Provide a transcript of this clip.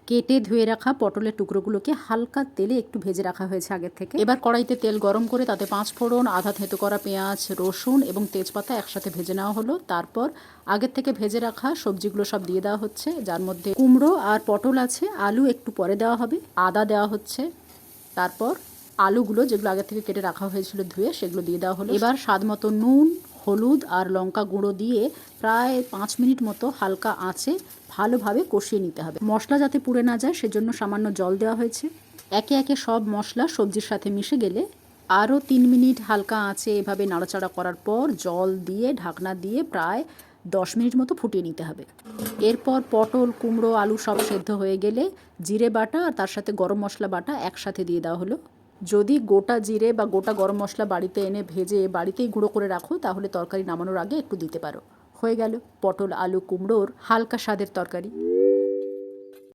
কেটে ধুয়ে রাখা পটলের টুকরোগুলোকে হালকা তেলে একটু ভেজে রাখা হয়েছে আগের থেকে। এবার কড়াইতে তেল গরম করে তাতে 5 ফোড়ন, আধা থেঁতো করা পেঁয়াজ, রসুন এবং তেজপাতা একসাথে ভেজে নেওয়া হলো। তারপর আগের থেকে ভেজে রাখা সবজিগুলো সব দিয়ে দেওয়া হচ্ছে, যার মধ্যে কুমড়ো আর পটল আছে। আলু একটু পরে দেওয়া হবে। আদা দেওয়া হচ্ছে। তারপর আলুগুলো যেগুলো আগে থেকে কেটে রাখা হয়েছিল ধুয়ে, সেগুলো দিয়ে দেওয়া হলো। এবার স্বাদ মতো নুন, হলুদ আর লঙ্কা গুঁড়ো দিয়ে প্রায় 5 মিনিট মতো হালকা আঁচে ভালোভাবে কষিয়ে নিতে হবে। মশলা যাতে পুড়ে না যায় সেজন্য সামান্য জল দেওয়া হয়েছে। একে একে সব মশলা সবজির সাথে মিশে গেলে আরও 3 মিনিট হালকা আঁচে এভাবে নাড়াচাড়া করার পর জল দিয়ে ঢাকনা দিয়ে প্রায় 10 মিনিট মতো ফুটিয়ে নিতে হবে। এরপর পটল, কুমড়ো, আলু সব সেদ্ধ হয়ে গেলে জিরে বাটা আর তার সাথে গরম মশলা বাটা একসাথে দিয়ে দেওয়া হলো। যদি গোটা জিরে বা গোটা গরম মশলা বাড়িতে এনে ভেজে বাড়িতেই গুঁড়ো করে রাখো তাহলে তরকারি নামানোর আগে একটু দিতে পারো। হয়ে গেল পটল, আলু, কুমড়োর হালকা স্বাদের তরকারি।